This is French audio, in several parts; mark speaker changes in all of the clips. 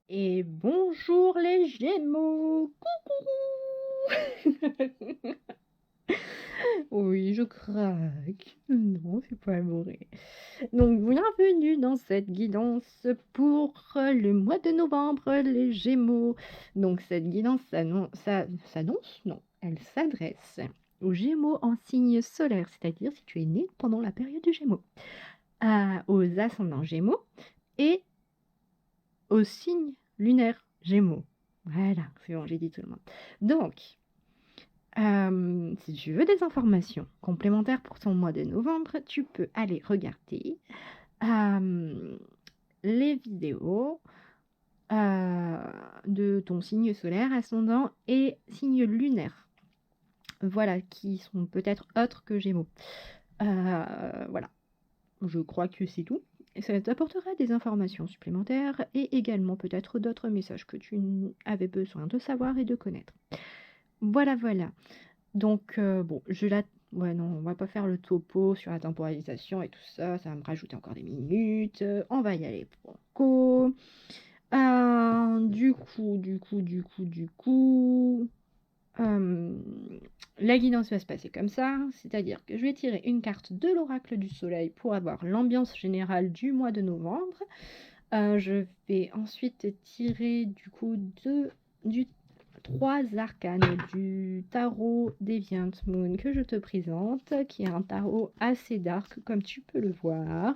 Speaker 1: Et bonjour les Gémeaux! Coucou! Oui, je craque. Non, c'est pas vrai. Donc, bienvenue dans cette guidance pour le mois de novembre, les Gémeaux. Donc, cette guidance s'annonce? Non, elle s'adresse aux Gémeaux en signe solaire, c'est-à-dire si tu es né pendant la période du Gémeaux, aux ascendants Gémeaux et au signe lunaire Gémeaux. Voilà, c'est bon, j'ai dit tout le monde. Donc, si tu veux des informations complémentaires pour ton mois de novembre, tu peux aller regarder euh, les vidéos euh, de ton signe solaire, ascendant et signe lunaire. Voilà, qui sont peut-être autres que Gémeaux. Voilà, je crois que c'est tout. Et ça t'apportera des informations supplémentaires et également peut-être d'autres messages que tu avais besoin de savoir et de connaître. Voilà, voilà. Donc, bon, ouais, non, on va pas faire le topo sur la temporalisation et tout ça, ça va me rajouter encore des minutes. On va y aller franco. Du coup, la guidance va se passer comme ça, c'est-à-dire que je vais tirer une carte de l'oracle du soleil pour avoir l'ambiance générale du mois de novembre. Je vais ensuite tirer du coup du 3 arcanes du tarot Deviant Moon que je te présente, qui est un tarot assez dark comme tu peux le voir.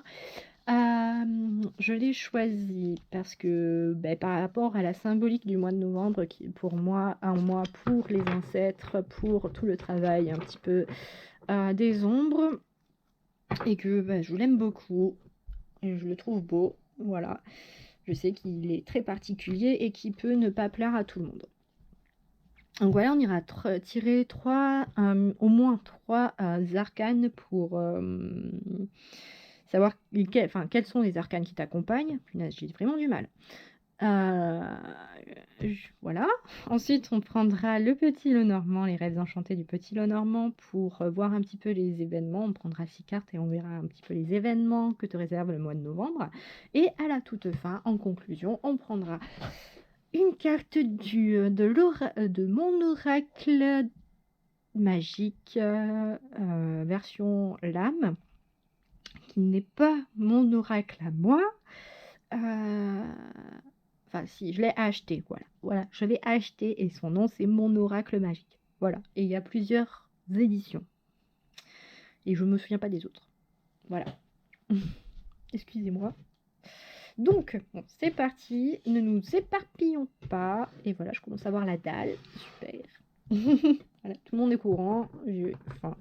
Speaker 1: Je l'ai choisi parce que par rapport à la symbolique du mois de novembre, qui est pour moi un mois pour les ancêtres, pour tout le travail un petit peu des ombres, et que je l'aime beaucoup, et je le trouve beau, voilà. Je sais qu'il est très particulier et qu'il peut ne pas plaire à tout le monde. Donc voilà, on ira tirer au moins trois arcanes pour savoir quels sont les arcanes qui t'accompagnent. Punaise, j'ai vraiment du mal. Euh, voilà. Ensuite, on prendra le petit Lenormand, les rêves enchantés du petit Lenormand pour voir un petit peu les événements. On prendra 6 cartes et on verra un petit peu les événements que te réserve le mois de novembre. Et à la toute fin, en conclusion, on prendra une carte de mon oracle magique version lame, qui n'est pas mon oracle à moi. Enfin, si, je l'ai acheté, voilà. Je l'ai acheté et son nom, c'est Mon Oracle Magique. Voilà. Et il y a plusieurs éditions. Et je me souviens pas des autres. Voilà. Excusez-moi. Donc, bon, c'est parti. Ne nous éparpillons pas. Et voilà, je commence à voir la dalle. Super. Voilà, tout le monde est courant. Enfin.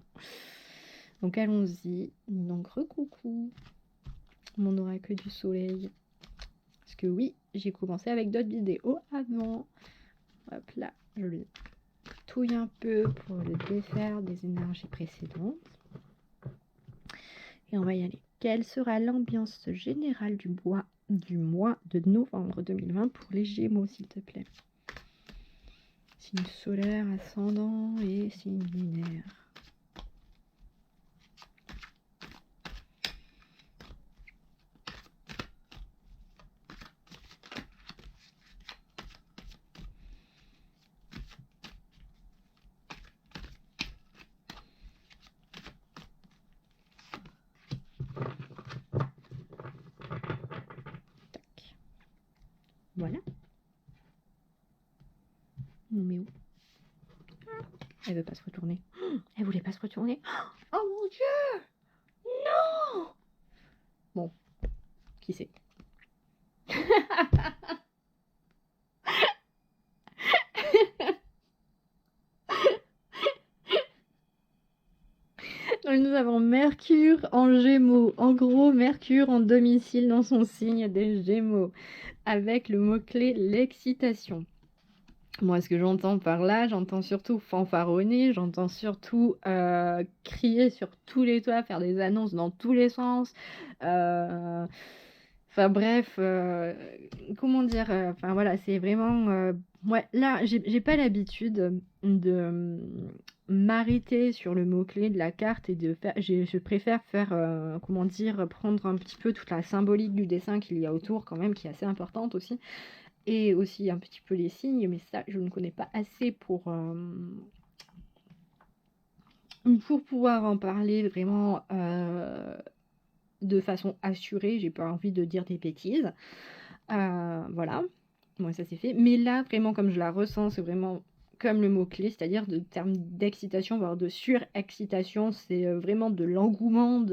Speaker 1: Donc, allons-y. Donc, recoucou. Mon oracle du soleil. Parce que oui, j'ai commencé avec d'autres vidéos avant. Hop là, je le touille un peu pour le défaire des énergies précédentes. Et on va y aller. Quelle sera l'ambiance générale du mois de novembre 2020 pour les Gémeaux, s'il te plaît? Signe solaire, ascendant et signe lunaire. Tac. Voilà. On met où? Elle veut pas se retourner. Elle voulait pas se retourner. Oh mon Dieu! Non! Bon, qui c'est? Donc nous avons Mercure en Gémeaux. En gros, Mercure en domicile dans son signe des Gémeaux, avec le mot-clé l'excitation. Moi, ce que j'entends par là, j'entends surtout fanfaronner, j'entends surtout crier sur tous les toits, faire des annonces dans tous les sens. Enfin bref, comment dire, enfin voilà, c'est vraiment... ouais, là, j'ai pas l'habitude de m'arrêter sur le mot-clé de la carte et de faire... Je préfère faire, comment dire, prendre un petit peu toute la symbolique du dessin qu'il y a autour quand même, qui est assez importante aussi. et aussi un petit peu les signes, mais ça, je ne connais pas assez pour pouvoir en parler vraiment de façon assurée. J'ai pas envie de dire des bêtises. Voilà, moi ça c'est fait. Mais là, vraiment, comme je la ressens, c'est vraiment comme le mot-clé, c'est-à-dire de termes d'excitation, voire de surexcitation. C'est vraiment de l'engouement,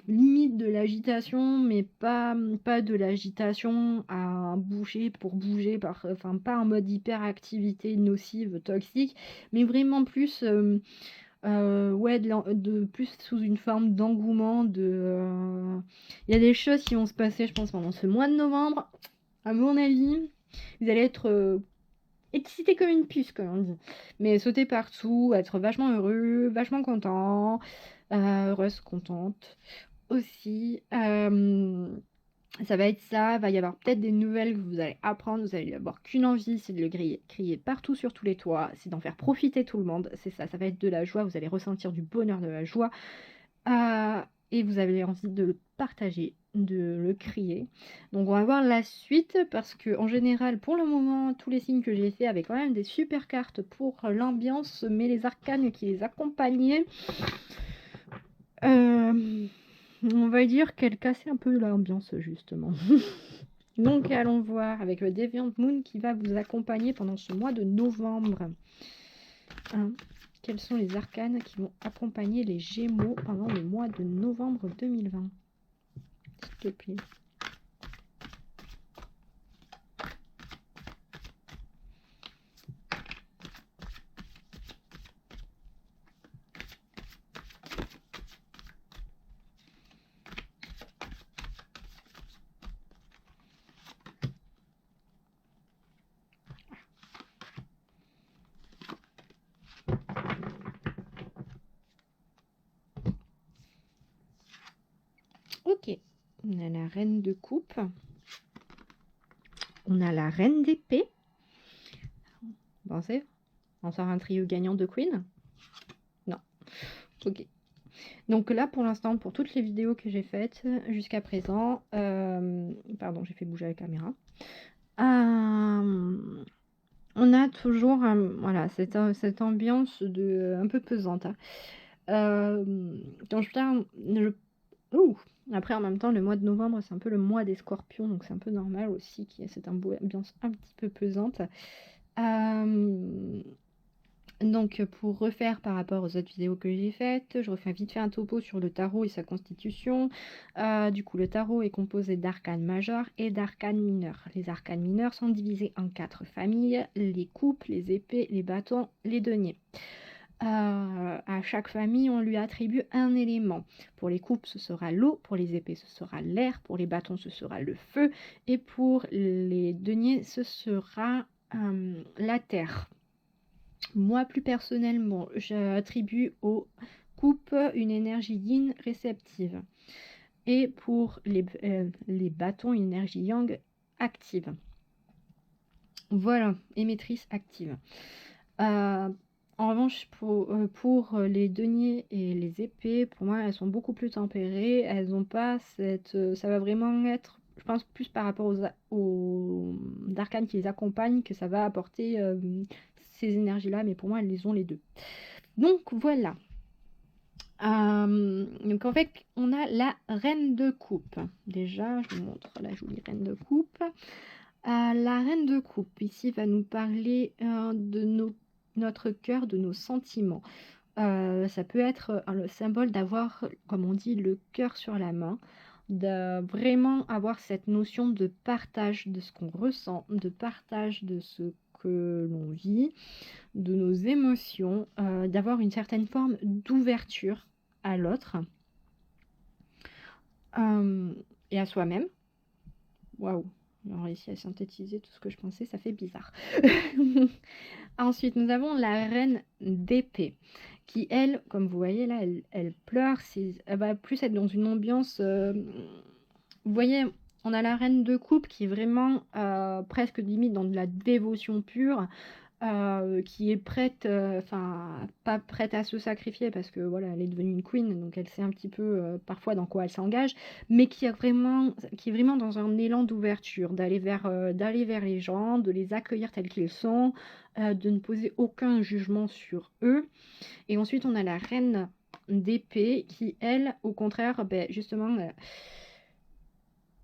Speaker 1: limite de l'agitation, mais pas de l'agitation à bouger pour bouger, enfin pas en mode hyperactivité nocive, toxique, mais vraiment plus, ouais, de plus sous une forme d'engouement, il y a des choses qui vont se passer, je pense, pendant ce mois de novembre, à mon avis. Vous allez être excité comme une puce, comme on dit. Mais sauter partout, être vachement heureux, vachement content, heureuse, contente aussi. Ça va être ça, va y avoir peut-être des nouvelles que vous allez apprendre, vous allez avoir qu'une envie, c'est de le crier partout sur tous les toits, c'est d'en faire profiter tout le monde, c'est ça, ça va être de la joie, vous allez ressentir du bonheur, de la joie, et vous avez envie de le partager, de le crier. Donc on va voir la suite, parce que en général, pour le moment, tous les signes que j'ai fait avaient quand même des super cartes pour l'ambiance, mais les arcanes qui les accompagnaient, on va dire qu'elle cassait un peu l'ambiance, justement. Donc allons voir avec le Deviant Moon qui va vous accompagner pendant ce mois de novembre. Quels sont les arcanes qui vont accompagner les Gémeaux pendant le mois de novembre 2020? S'il te plaît. Ok, on a la reine de coupe, on a la reine d'épée. Pensez, on sort un trio gagnant de Queen? Non. Ok. Donc là, pour l'instant, pour toutes les vidéos que j'ai faites jusqu'à présent, pardon, j'ai fait bouger la caméra. On a toujours voilà, cette ambiance un peu pesante. Donc après, en même temps, le mois de novembre, c'est un peu le mois des scorpions, donc c'est un peu normal aussi qu'il y ait cette ambiance un petit peu pesante. Donc pour refaire par rapport aux autres vidéos que j'ai faites, je refais vite fait un topo sur le tarot et sa constitution. Du coup, le tarot est composé d'arcanes majeures et d'arcanes mineures. Les arcanes mineures sont divisées en 4 familles: les coupes, les épées, les bâtons, les deniers. À chaque famille, on lui attribue un élément. Pour les coupes, ce sera l'eau, pour les épées, ce sera l'air, pour les bâtons, ce sera le feu, et pour les deniers, ce sera la terre. Moi, plus personnellement, j'attribue aux coupes une énergie yin réceptive. Et pour les bâtons, une énergie yang active. Voilà, émettrice active. En revanche, pour les deniers et les épées, pour moi, elles sont beaucoup plus tempérées. Elles n'ont pas ça va vraiment être, je pense, plus par rapport aux arcanes qui les accompagnent, que ça va apporter ces énergies-là. Mais pour moi, elles les ont les deux. Donc, voilà. Donc, en fait, on a la reine de coupe. Déjà, je vous montre la jolie reine de coupe. La reine de coupe, ici, va nous parler de notre cœur, de nos sentiments. Ça peut être le symbole d'avoir, comme on dit, le cœur sur la main, de vraiment avoir cette notion de partage de ce qu'on ressent, de partage de ce que l'on vit, de nos émotions, d'avoir une certaine forme d'ouverture à l'autre et à soi-même. Waouh! On a réussi à synthétiser tout ce que je pensais, ça fait bizarre. Ensuite, nous avons la reine d'épée, qui, elle, comme vous voyez là, elle pleure. Elle va plus être dans une ambiance... vous voyez, on a la reine de coupe qui est vraiment presque limite dans de la dévotion pure. qui est prête, enfin pas prête à se sacrifier parce que voilà, elle est devenue une queen, donc elle sait un petit peu parfois dans quoi elle s'engage, mais qui est vraiment dans un élan d'ouverture, d'aller vers les gens, de les accueillir tels qu'ils sont, de ne poser aucun jugement sur eux. Et ensuite, on a la reine d'épée qui, elle, au contraire, ben, justement,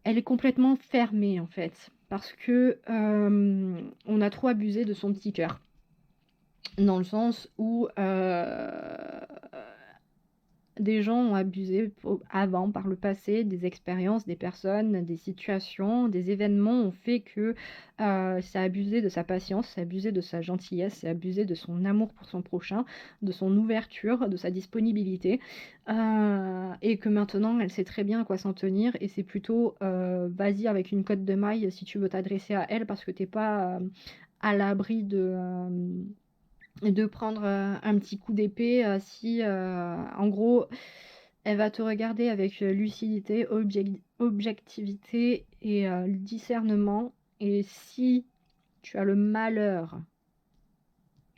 Speaker 1: elle est complètement fermée en fait, parce que on a trop abusé de son petit cœur. Dans le sens où des gens ont abusé avant, par le passé, des expériences, des personnes, des situations, des événements ont fait que ça a abusé de sa patience, ça a abusé de sa gentillesse, ça a abusé de son amour pour son prochain, de son ouverture, de sa disponibilité, et que maintenant elle sait très bien à quoi s'en tenir, et c'est plutôt vas-y avec une cotte de maille si tu veux t'adresser à elle, parce que t'es pas à l'abri de prendre un petit coup d'épée si, en gros, elle va te regarder avec lucidité, objectivité et discernement. Et si tu as le malheur,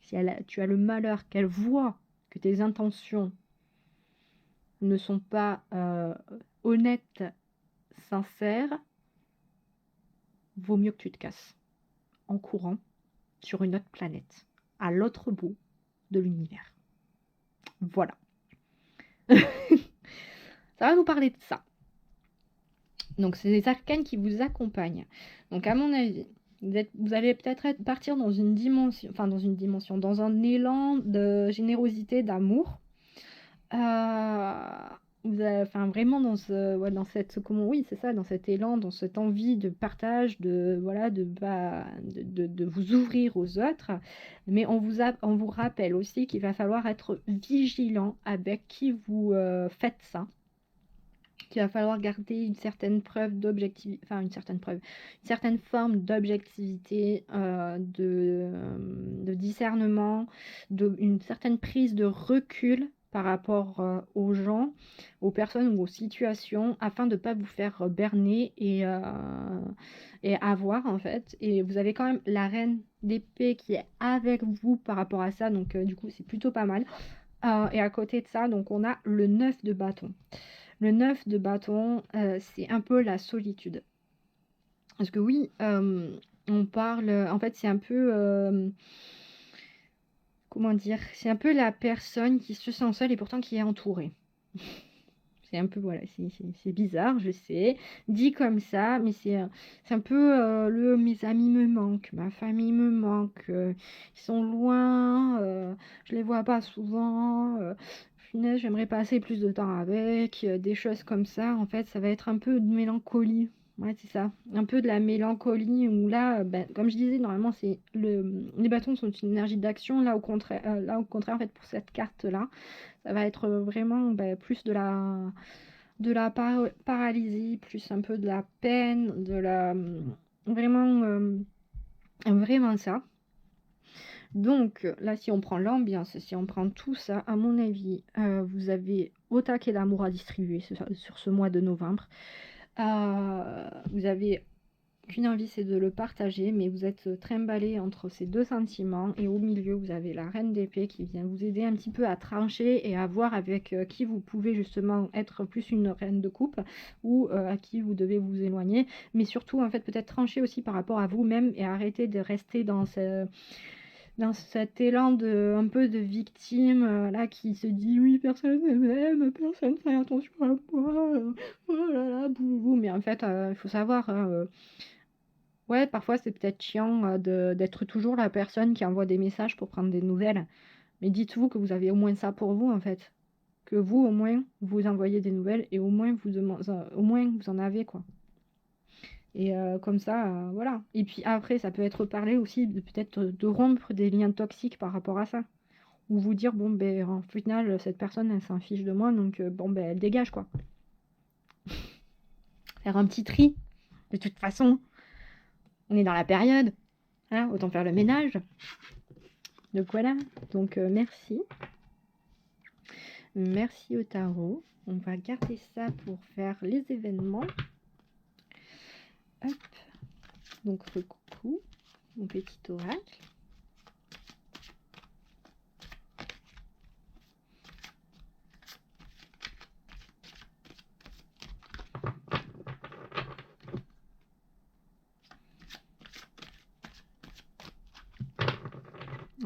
Speaker 1: tu as le malheur qu'elle voit que tes intentions ne sont pas honnêtes, sincères, vaut mieux que tu te casses en courant sur une autre planète, à l'autre bout de l'univers. Voilà. Ça va nous parler de ça. Donc, c'est des arcanes qui vous accompagnent. Donc, à mon avis, vous allez peut-être partir dans une dimension, dans un élan de générosité, d'amour. Enfin, vraiment ouais, dans cette, comment, oui, c'est ça, dans cet élan, dans cette envie de partage, voilà, de vous ouvrir aux autres. Mais on vous rappelle aussi qu'il va falloir être vigilant avec qui vous faites ça, qu'il va falloir garder une certaine preuve d'objectivité, enfin une certaine forme d'objectivité, de discernement, une certaine prise de recul par rapport aux gens, aux personnes ou aux situations, afin de ne pas vous faire berner et avoir en fait. Et vous avez quand même la reine d'épée qui est avec vous par rapport à ça, donc du coup c'est plutôt pas mal. Et à côté de ça, donc on a le 9 de bâton. Le 9 de bâton, c'est un peu la solitude. Parce que oui, on parle, en fait, c'est un peu, comment dire? C'est un peu la personne qui se sent seule et pourtant qui est entourée. C'est un peu, voilà, c'est bizarre, je sais, dit comme ça, mais c'est un peu mes amis me manquent, ma famille me manque, ils sont loin, je les vois pas souvent, punaise, j'aimerais passer plus de temps avec, des choses comme ça. En fait, ça va être un peu de mélancolie. Ouais, c'est ça. Un peu de la mélancolie où là, ben, comme je disais, normalement, les bâtons sont une énergie d'action. Là, au contraire, en fait, pour cette carte-là, ça va être vraiment ben, plus de la paralysie, plus un peu de la peine, vraiment, vraiment ça. Donc là, si on prend l'ambiance, si on prend tout ça, à mon avis, vous avez au taquet d'amour à distribuer sur ce mois de novembre. Vous avez qu'une envie, c'est de le partager, mais vous êtes trimballé entre ces deux sentiments, et au milieu, vous avez la reine d'épée qui vient vous aider un petit peu à trancher et à voir avec qui vous pouvez justement être plus une reine de coupe, ou à qui vous devez vous éloigner, mais surtout, en fait, peut-être trancher aussi par rapport à vous-même et arrêter de rester dans cet élan un peu de victime, là, qui se dit oui, personne ne m'aime, personne fait attention à moi, oh là là, boubou. Mais en fait, il faut savoir, hein, ouais, parfois c'est peut-être chiant d'être toujours la personne qui envoie des messages pour prendre des nouvelles. Mais dites-vous que vous avez au moins ça pour vous, en fait. Que vous, au moins, vous envoyez des nouvelles et au moins vous en avez, quoi. Et comme ça, voilà. Et puis après, ça peut être parlé aussi peut-être de rompre des liens toxiques par rapport à ça. Ou vous dire, bon, ben, en final, cette personne, elle s'en fiche de moi, donc bon, ben, elle dégage, quoi. Faire un petit tri. De toute façon, on est dans la période, hein, autant faire le ménage. Donc voilà. Donc merci. Merci au tarot. On va garder ça pour faire les événements. Hop. Donc coucou, mon petit oracle.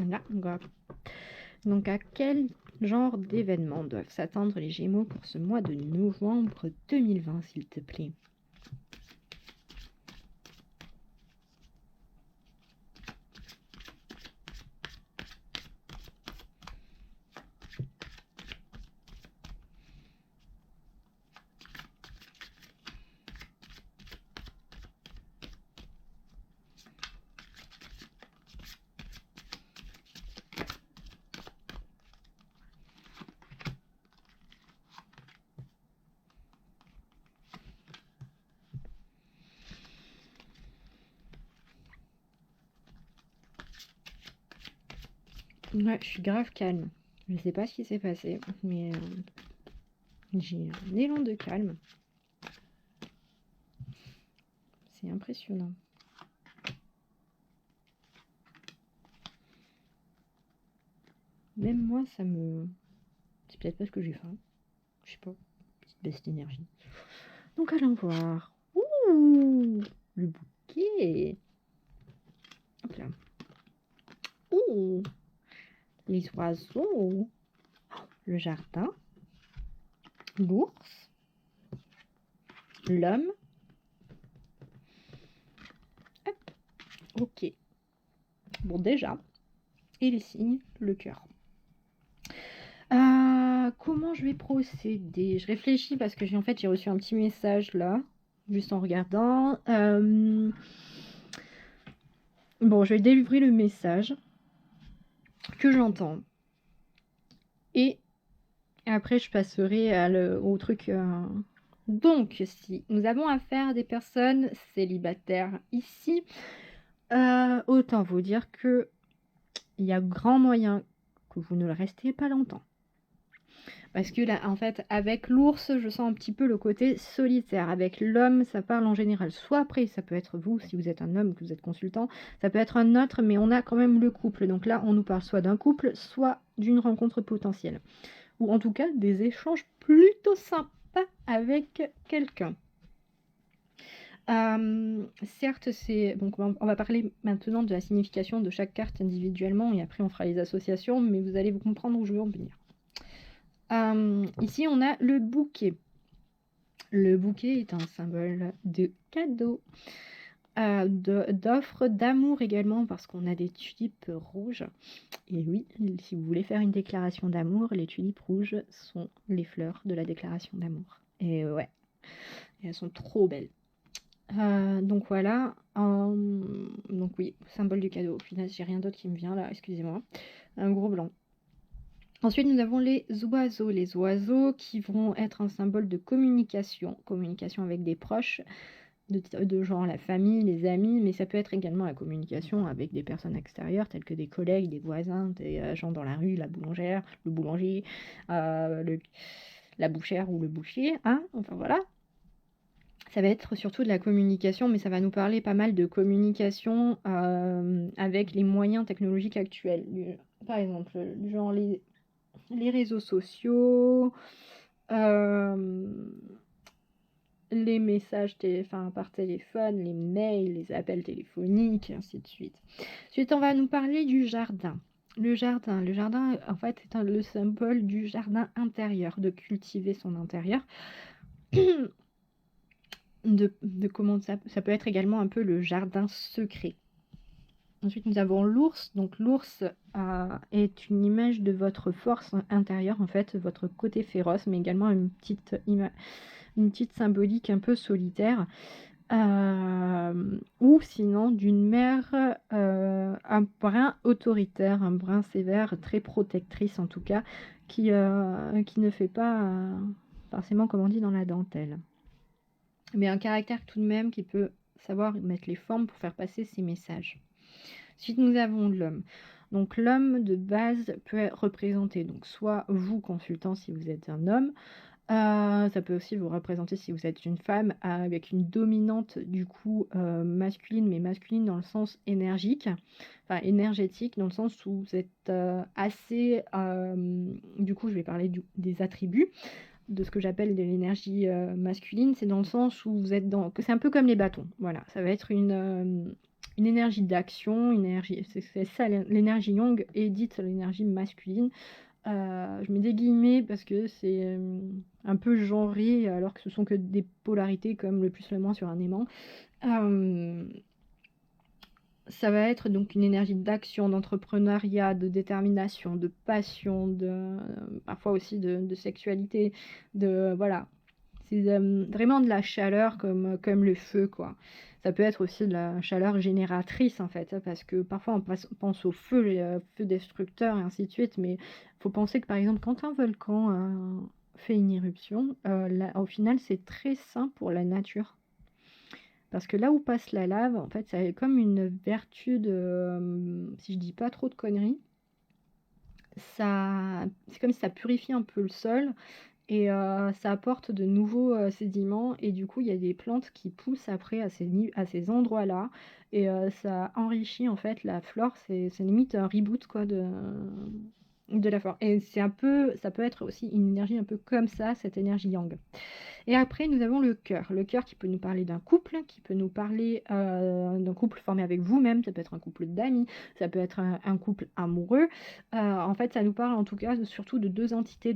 Speaker 1: Voilà. Donc à quel genre d'événements doivent s'attendre les Gémeaux pour ce mois de novembre 2020, s'il te plaît? Ouais, je suis grave calme. Je sais pas ce qui s'est passé, mais j'ai un élan de calme. C'est impressionnant. Même moi, ça me... C'est peut-être parce que j'ai faim. Je sais pas. Petite baisse d'énergie. Donc allons voir. Ouh, le bouquet. Hop là. Ouh, les oiseaux. Le jardin. L'ours. L'homme. Hop. Ok. Bon, déjà. Et les signes, le cœur. Comment je vais procéder? Je réfléchis parce que j'ai reçu un petit message là, juste en regardant. Bon, je vais délivrer le message que j'entends. Et après, je passerai au truc. Donc, si nous avons affaire à des personnes célibataires ici, autant vous dire que il y a grand moyen que vous ne le restiez pas longtemps. Parce que là, en fait, avec l'ours, je sens un petit peu le côté solitaire. Avec l'homme, ça parle en général. Soit après, ça peut être vous, si vous êtes un homme, que vous êtes consultant. Ça peut être un autre, mais on a quand même le couple. Donc là, on nous parle soit d'un couple, soit d'une rencontre potentielle. Ou en tout cas, des échanges plutôt sympas avec quelqu'un. Certes, c'est donc on va parler maintenant de la signification de chaque carte individuellement et après on fera les associations, mais vous allez vous comprendre où je veux en venir. Ici, on a le bouquet. Le bouquet est un symbole de cadeau, d'offre, d'amour également, parce qu'on a des tulipes rouges. Et oui, si vous voulez faire une déclaration d'amour, les tulipes rouges sont les fleurs de la déclaration d'amour. Et ouais, et elles sont trop belles. Donc voilà, donc oui, symbole du cadeau. Au final, j'ai rien d'autre qui me vient là, excusez-moi. Un gros blanc. Ensuite, nous avons les oiseaux qui vont être un symbole de communication avec des proches, de genre la famille, les amis, mais ça peut être également la communication avec des personnes extérieures, telles que des collègues, des voisins, des gens dans la rue, la boulangère, le boulanger, la bouchère ou le boucher, hein, enfin voilà. Ça va être surtout de la communication, mais ça va nous parler pas mal de communication avec les moyens technologiques actuels. Par exemple, genre les réseaux sociaux, les messages par téléphone, les mails, les appels téléphoniques, et ainsi de suite. Ensuite, on va nous parler du jardin. Le jardin, en fait, est le symbole du jardin intérieur, de cultiver son intérieur. de comment ça peut être également un peu le jardin secret. Ensuite, nous avons l'ours. Donc, l'ours est une image de votre force intérieure, en fait, votre côté féroce, mais également une petite symbolique un peu solitaire. Ou sinon, d'une mère un brin autoritaire, un brin sévère, très protectrice en tout cas, qui ne fait pas forcément, comme on dit, dans la dentelle. Mais un caractère tout de même qui peut savoir mettre les formes pour faire passer ses messages. Ensuite, nous avons l'homme. Donc l'homme de base peut représenter donc soit vous consultant si vous êtes un homme, ça peut aussi vous représenter si vous êtes une femme avec une dominante du coup masculine, mais masculine dans le sens énergique, enfin énergétique dans le sens où vous êtes assez, du coup je vais parler des attributs de ce que j'appelle de l'énergie masculine, c'est dans le sens où vous êtes c'est un peu comme les bâtons, voilà, ça va être une une énergie d'action, une énergie, c'est ça l'énergie yang est dite l'énergie masculine. Je mets des guillemets parce que c'est, un peu genré alors que ce sont que des polarités comme le plus, le moins sur un aimant. Hem, Ça va être donc une énergie d'action, d'entrepreneuriat, de détermination, de passion, parfois aussi de sexualité, voilà. C'est, vraiment de la chaleur comme le feu, quoi. Ça peut être aussi de la chaleur génératrice, en fait, parce que parfois pense au feu, feu destructeur et ainsi de suite, mais faut penser que, par exemple, quand un volcan, fait une éruption, là, au final, c'est très sain pour la nature. Parce que là où passe la lave, en fait, ça a comme une vertu de, si je dis pas trop de conneries, c'est comme si ça purifie un peu le sol et ça apporte de nouveaux, sédiments et du coup, il y a des plantes qui poussent après à ces endroits-là et ça enrichit en fait la flore. C'est limite un reboot quoi de la flore et ça peut être aussi une énergie un peu comme ça, cette énergie yang. Et après, nous avons le cœur. Le cœur qui peut nous parler d'un couple, qui peut nous parler d'un couple formé avec vous-même, ça peut être un couple d'amis, ça peut être un couple amoureux. En fait, ça nous parle en tout cas surtout de deux entités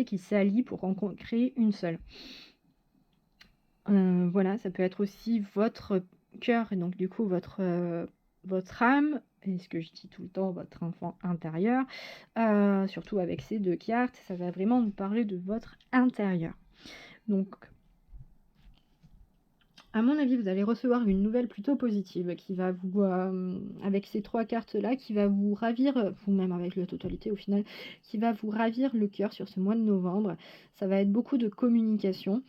Speaker 1: qui s'allient pour créer une seule. Voilà, ça peut être aussi votre cœur et donc du coup votre âme, et ce que je dis tout le temps, votre enfant intérieur, surtout avec ces deux cartes, ça va vraiment nous parler de votre intérieur. Donc, à mon avis, vous allez recevoir une nouvelle plutôt positive qui va vous, avec ces 3 cartes-là, qui va vous ravir, vous-même avec la totalité au final, qui va vous ravir le cœur sur ce mois de novembre. Ça va être beaucoup de communication.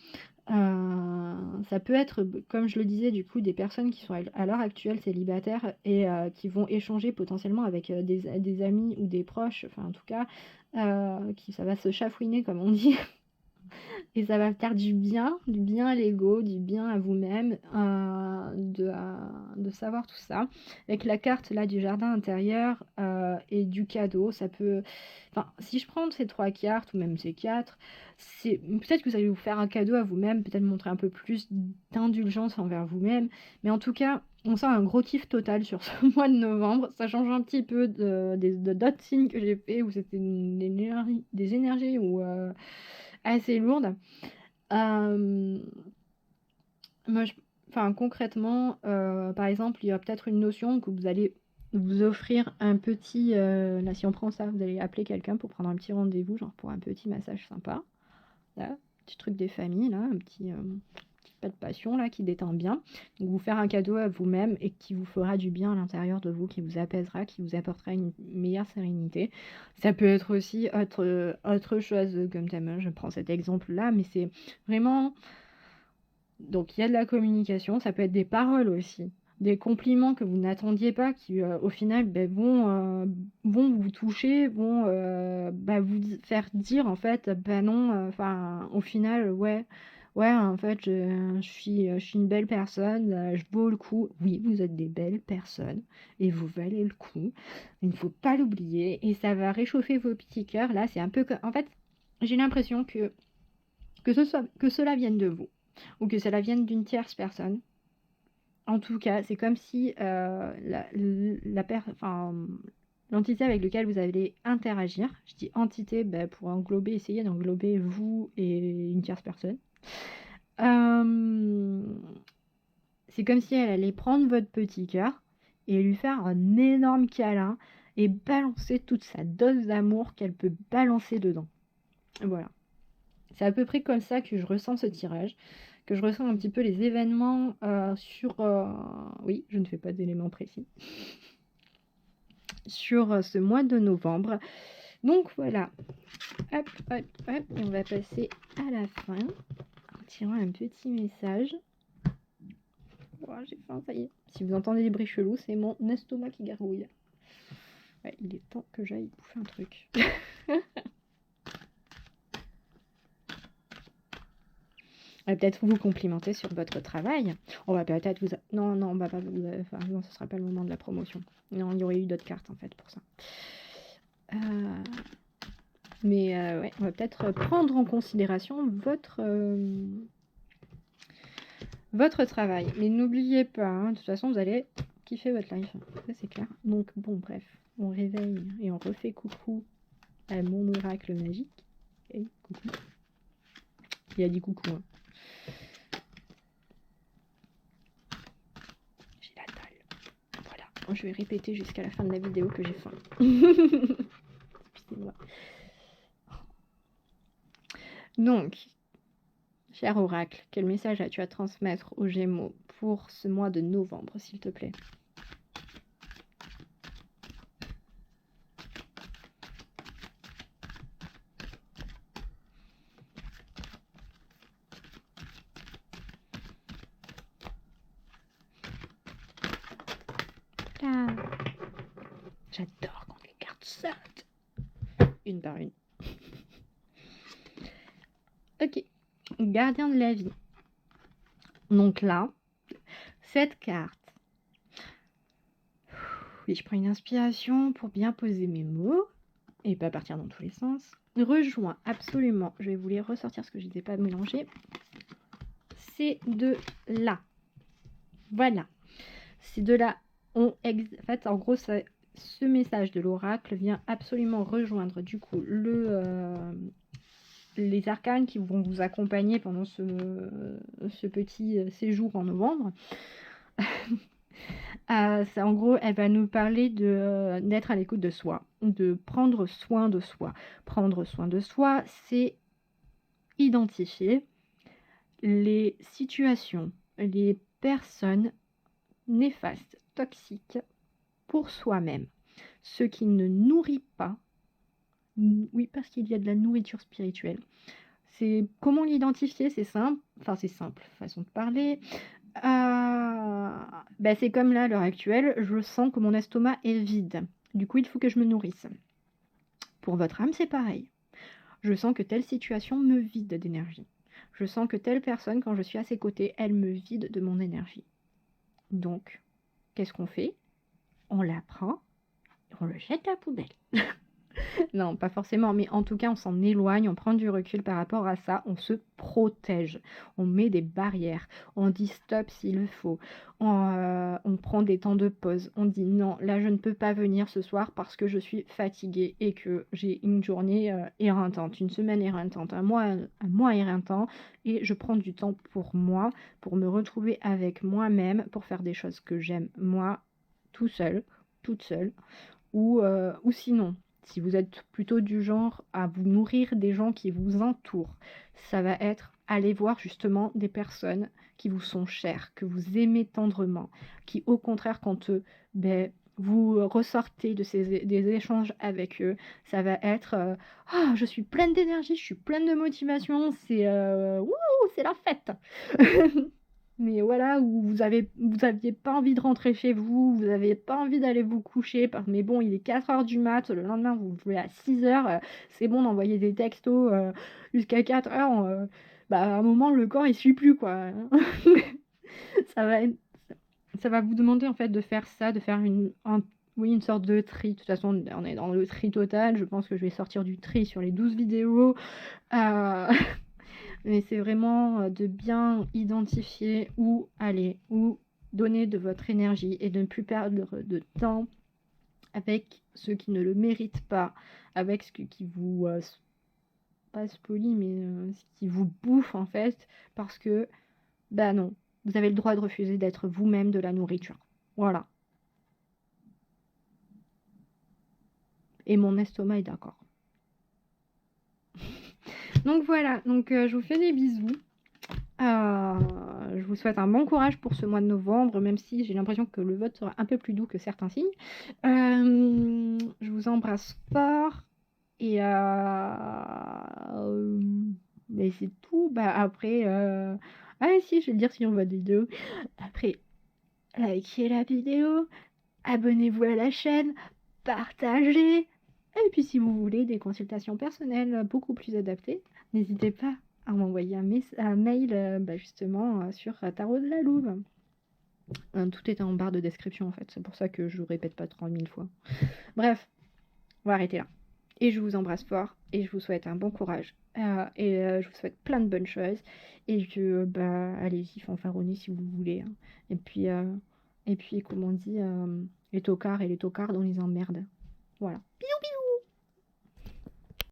Speaker 1: Ça peut être, comme je le disais, du coup, des personnes qui sont à l'heure actuelle célibataires et qui vont échanger potentiellement avec des amis ou des proches, enfin en tout cas, ça va se chafouiner comme on dit. Et ça va faire du bien à l'ego, du bien à vous-même, de savoir tout ça. Avec la carte là du jardin intérieur et du cadeau, ça peut... Enfin, si je prends ces 3 cartes, ou même ces 4, c'est peut-être que vous allez vous faire un cadeau à vous-même, peut-être montrer un peu plus d'indulgence envers vous-même. Mais en tout cas, on sent un gros kiff total sur ce mois de novembre. Ça change un petit peu d'autres signes que j'ai fait où c'était des énergies où... assez lourde. Moi, enfin, concrètement, par exemple, il y a peut-être une notion que vous allez vous offrir un petit, là, si on prend ça, vous allez appeler quelqu'un pour prendre un petit rendez-vous, genre pour un petit massage sympa. Là, petit truc des familles, là, un petit pas de passion, là, qui détend bien. Donc, vous faire un cadeau à vous-même et qui vous fera du bien à l'intérieur de vous, qui vous apaisera, qui vous apportera une meilleure sérénité. Ça peut être aussi autre chose, comme thème. Je prends cet exemple-là, mais c'est vraiment... Donc, il y a de la communication, ça peut être des paroles aussi. Des compliments que vous n'attendiez pas, qui au final vont vous toucher, vont vous faire dire en fait, non, enfin au final, ouais, en fait, je suis une belle personne, je vaux le coup. Oui, vous êtes des belles personnes et vous valez le coup. Il ne faut pas l'oublier et ça va réchauffer vos petits cœurs. Là, c'est un peu comme... En fait, j'ai l'impression que cela vienne de vous ou que cela vienne d'une tierce personne. En tout cas, c'est comme si l'entité avec laquelle vous allez interagir, je dis entité pour essayer d'englober vous et une tierce personne. C'est comme si elle allait prendre votre petit cœur et lui faire un énorme câlin et balancer toute sa dose d'amour qu'elle peut balancer dedans. Voilà. C'est à peu près comme ça que je ressens ce tirage, que je ressens un petit peu les événements oui, je ne fais pas d'éléments précis. Sur ce mois de novembre. Donc voilà. Hop, hop, hop. Et on va passer à la fin en tirant un petit message. Oh, j'ai faim, ça y est. Si vous entendez des bruits chelous, c'est mon estomac qui gargouille. Ouais, il est temps que j'aille bouffer un truc. On va peut-être vous complimenter sur votre travail. On va peut-être vous... Non, on va pas vous... Enfin, non, ce sera pas le moment de la promotion. Non, il y aurait eu d'autres cartes, en fait, pour ça. Mais ouais, on va peut-être prendre en considération votre travail. Mais n'oubliez pas, hein, de toute façon, vous allez kiffez votre life, ça c'est clair. Donc bon, bref, on réveille et on refait coucou à mon oracle magique. Et coucou. Il a dit coucou. Hein. J'ai la dalle. Voilà. Je vais répéter jusqu'à la fin de la vidéo que j'ai faim. Excusez-moi. Donc, cher oracle, quel message as-tu à transmettre aux Gémeaux pour ce mois de novembre, s'il te plaît? Ah, j'adore quand les cartes sautent. Une par une. Ok. Gardien de la vie. Donc là, cette carte. Oui, je prends une inspiration pour bien poser mes mots et pas partir dans tous les sens. Rejoins absolument. Je vais vous les ressortir parce que je ne les ai pas mélangés. Ces deux-là. Voilà. Ces deux-là ont... En fait, en gros, ça, ce message de l'oracle vient absolument rejoindre du coup les arcanes qui vont vous accompagner pendant ce petit séjour en novembre. En gros, elle va nous parler d'être à l'écoute de soi, de prendre soin de soi. Prendre soin de soi, c'est identifier les situations, les personnes néfastes, toxiques pour soi-même. Ce qui ne nourrit pas, oui, parce qu'il y a de la nourriture spirituelle. C'est comment l'identifier, c'est simple, façon de parler. C'est comme là, à l'heure actuelle, je sens que mon estomac est vide. Du coup, il faut que je me nourrisse. Pour votre âme, c'est pareil. Je sens que telle situation me vide d'énergie. Je sens que telle personne, quand je suis à ses côtés, elle me vide de mon énergie. Donc, qu'est-ce qu'on fait? On la prend, on le jette à la poubelle. Non, pas forcément, mais en tout cas, on s'en éloigne, on prend du recul par rapport à ça, on se protège, on met des barrières, on dit stop s'il le faut, on prend des temps de pause, on dit non, là je ne peux pas venir ce soir parce que je suis fatiguée et que j'ai une journée éreintante, une semaine éreintante, un mois éreintant, et je prends du temps pour moi, pour me retrouver avec moi-même, pour faire des choses que j'aime moi, tout seul, toute seule, ou sinon. Si vous êtes plutôt du genre à vous nourrir des gens qui vous entourent, ça va être aller voir justement des personnes qui vous sont chères, que vous aimez tendrement, qui au contraire quand vous ressortez des échanges avec eux, ça va être ah, je suis pleine d'énergie, je suis pleine de motivation, c'est c'est la fête. Mais voilà, où vous aviez pas envie de rentrer chez vous, vous avez pas envie d'aller vous coucher, mais bon, il est 4h du mat, le lendemain vous jouez à 6h, c'est bon d'envoyer des textos jusqu'à 4h, à un moment le corps il suit plus quoi. ça va être- ça va vous demander en fait de faire ça, de faire une sorte de tri. De toute façon, on est dans le tri total. Je pense que je vais sortir du tri sur les 12 vidéos. Mais c'est vraiment de bien identifier où aller, où donner de votre énergie et de ne plus perdre de temps avec ceux qui ne le méritent pas, avec ce qui vous, pas spolie, mais ce qui vous bouffe en fait, parce que, non, vous avez le droit de refuser d'être vous-même de la nourriture. Voilà. Et mon estomac est d'accord. Donc voilà, je vous fais des bisous. Je vous souhaite un bon courage pour ce mois de novembre, même si j'ai l'impression que le vote sera un peu plus doux que certains signes. Je vous embrasse fort et mais c'est tout. Après, si, je vais le dire si on voit des vidéos. Après, likez la vidéo, abonnez-vous à la chaîne, partagez. Et puis si vous voulez des consultations personnelles beaucoup plus adaptées, n'hésitez pas à m'envoyer un mail justement sur Tarot de la Louve. Tout est en barre de description en fait, c'est pour ça que je vous répète pas 30 000 fois. Bref, on va arrêter là. Et je vous embrasse fort et je vous souhaite un bon courage. Je vous souhaite plein de bonnes choses. Et que, allez-y, fanfaronnez si vous voulez. Hein. Et puis, Et puis, comme on dit, les tocards et les tocardes, on les emmerde. Voilà.